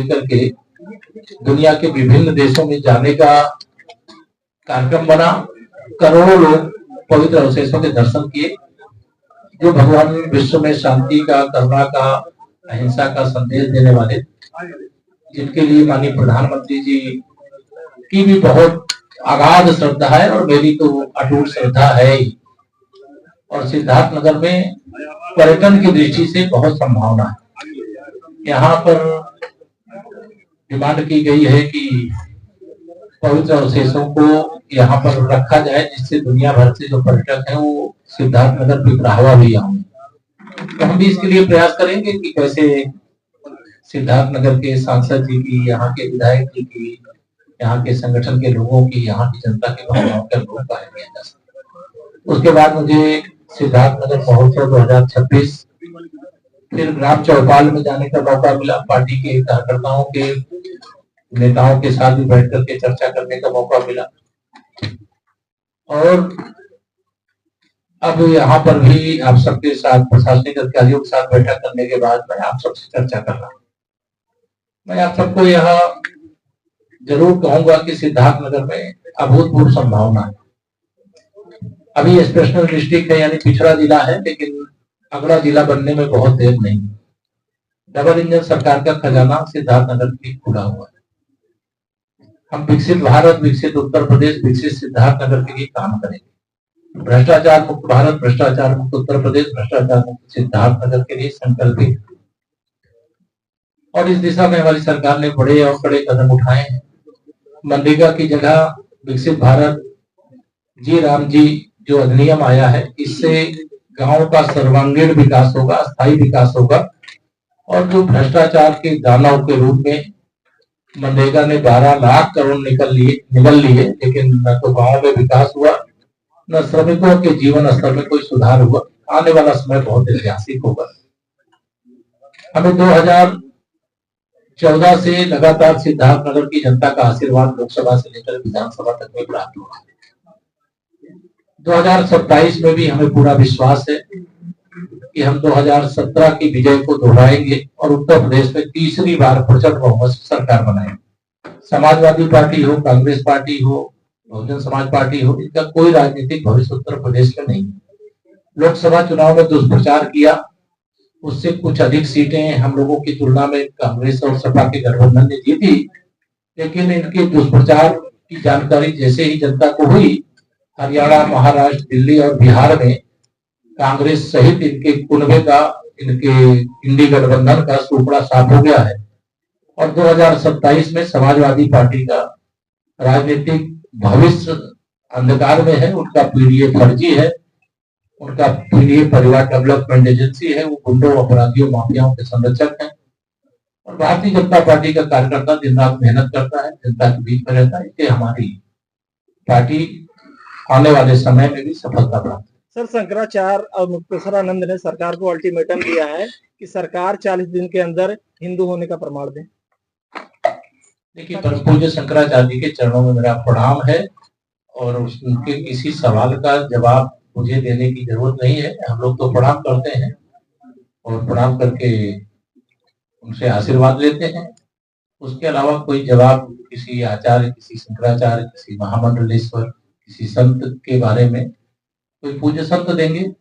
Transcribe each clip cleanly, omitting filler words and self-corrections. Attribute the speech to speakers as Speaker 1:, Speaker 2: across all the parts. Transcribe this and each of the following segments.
Speaker 1: लेकर के दुनिया के विभिन्न देशों में जाने का कार्यक्रम बना। करोड़ों लोग पवित्र अवशेषों के दर्शन किए, जो भगवान विश्व में शांति का, करुणा का, अहिंसा का संदेश देने वाले, जिनके लिए माननीय प्रधानमंत्री जी की भी बहुत अगाध श्रद्धा है और मेरी तो अटूट श्रद्धा है ही। और सिद्धार्थ नगर में पर्यटन की दृष्टि से बहुत संभावना है। यहाँ पर डिमांड की गई है कि पवित्र अवशेषों को यहाँ पर रखा जाए, जिससे दुनिया भर से जो पर्यटक हैं वो सिद्धार्थ नगर पिपराहवा भी आएंगे। तो हम भी इसके लिए प्रयास करेंगे कि कैसे सिद्धार्थ नगर के सांसद जी की, यहाँ के विधायक जी की, यहाँ के संगठन के लोगों की, यहाँ की जनता की भावनाओं के अनुरूप कार्य किया जा सके। उसके बाद मुझे सिद्धार्थ नगर महोत्सव 2026 फिर ग्राम चौपाल में जाने का मौका मिला। पार्टी के कार्यकर्ताओं के, नेताओं के साथ भी बैठ करके चर्चा करने का मौका मिला। और अब यहाँ पर भी आप सबके साथ, प्रशासनिक अधिकारियों के साथ बैठक करने के बाद मैं आप सबसे चर्चा कर रहा हूँ। मैं आप सबको यह जरूर कहूंगा कि सिद्धार्थ नगर में अभूतपूर्व संभावना है। अभी स्पेशल डिस्ट्रिक्ट है, यानी पिछड़ा जिला है, लेकिन अगला जिला बनने में बहुत देर नहीं। डबल इंजन सरकार का खजाना सिद्धार्थ नगर की खुला हुआ है। हम विकसित भारत, विकसित उत्तर प्रदेश, विकसित सिद्धार्थ नगर के लिए काम करेंगे। भ्रष्टाचार मुक्त भारत, भ्रष्टाचार मुक्त उत्तर प्रदेश, भ्रष्टाचार मुक्त सिद्धार्थ नगर के लिए संकल्पित। और इस दिशा में हमारी सरकार ने बड़े और बड़े कदम उठाए हैं। मनरेगा की जगह विकसित भारत जी राम जी जो अधिनियम आया है, इससे गांव का सर्वांगीण विकास होगा, स्थायी विकास होगा। और जो भ्रष्टाचार के दानव के रूप में मनरेगा ने 12 लाख करोड़ निकल लिए, लेकिन न तो गांव में विकास हुआ, न श्रमिकों के जीवन स्तर में कोई सुधार हुआ। आने वाला समय बहुत ऐतिहासिक होगा। हमें 2014 से लगातार सिद्धार्थ नगर की जनता का आशीर्वाद लोकसभा से लेकर विधानसभा तक में प्राप्त हुआ। 2027 में भी हमें पूरा विश्वास है कि हम 2017 की विजय को दोहराएंगे और उत्तर प्रदेश में तीसरी बार प्रचंड बहुमत से सरकार बनाएंगे। समाजवादी पार्टी हो, कांग्रेस पार्टी हो, बहुजन समाज पार्टी हो, इनका कोई राजनीतिक भविष्य उत्तर प्रदेश में नहीं। लोकसभा चुनाव में दुष्प्रचार किया, उससे कुछ अधिक सीटें हम लोगों की तुलना में कांग्रेस और सपा के गठबंधन ने जीती, लेकिन इनके दुष्प्रचार की जानकारी जैसे ही जनता को हुई, हरियाणा, महाराष्ट्र, दिल्ली और बिहार में कांग्रेस सहित इनके कुनबे का, इनके इंडी गठबंधन का सूपड़ा साफ हो गया है। और 2027 में समाजवादी पार्टी का राजनीतिक भविष्य अंधकार में है। उनका पीडीए फर्जी है, उनका पीडीए परिवार डेवलपमेंट एजेंसी है, वो गुंडों, अपराधियों, माफियाओं के संरक्षक हैं। और भारतीय जनता पार्टी का कार्यकर्ता दिन रात मेहनत करता है, जनता के बीच में रहता है। इसलिए हमारी पार्टी आने वाले समय में भी सफलता प्राप्त।
Speaker 2: सर, शंकराचार्य और मुक्तेश्वरानंद ने सरकार को अल्टीमेटम दिया है कि सरकार 40 दिन के अंदर हिंदू होने का प्रमाण दे।
Speaker 1: देखिए, परम पूज्य शंकराचार्य जी के चरणों में मेरा प्रणाम है और उनके किसी सवाल का जवाब मुझे देने की जरूरत नहीं है। हम लोग तो प्रणाम करते हैं और प्रणाम करके उनसे आशीर्वाद लेते हैं। उसके अलावा कोई जवाब किसी आचार्य, किसी शंकराचार्य, किसी महामंडलेश्वर, किसी संत के बारे में कोई पूज्य संत देंगे,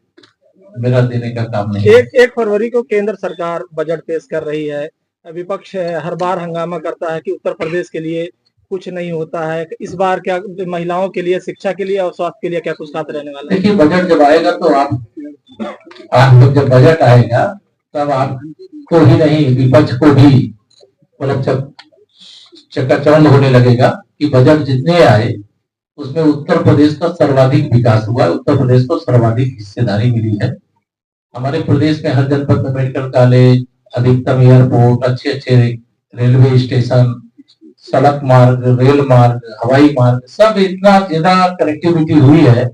Speaker 1: मेरा देने का काम नहीं।
Speaker 2: 1 फरवरी को केंद्र सरकार बजट पेश कर रही है। विपक्ष हर बार हंगामा करता है कि उत्तर प्रदेश के लिए कुछ नहीं होता है। इस बार क्या महिलाओं के लिए, शिक्षा के लिए और स्वास्थ्य के लिए क्या कुछ खास रहने वाला है?
Speaker 1: देखिए, बजट जब आएगा तो आप जब बजट आएगा तब आपको ही नहीं, विपक्ष को भी मतलब चकाचौंध होने लगेगा कि बजट जितने आए उसमें उत्तर प्रदेश का सर्वाधिक विकास हुआ है, उत्तर प्रदेश को सर्वाधिक हिस्सेदारी मिली है। हमारे प्रदेश में हर जनपद में मेडिकल कॉलेज, अधिकतम एयरपोर्ट, अच्छे रेलवे स्टेशन, सड़क मार्ग, रेल मार्ग, हवाई मार्ग, सब इतना ज्यादा कनेक्टिविटी हुई है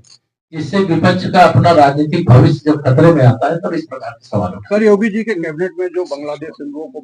Speaker 1: जिससे विपक्ष का अपना राजनीतिक भविष्य जब खतरे में आता है तब इस प्रकार के सवाल।
Speaker 3: सर, योगी जी के कैबिनेट में जो बांग्लादेश हिंदुओं को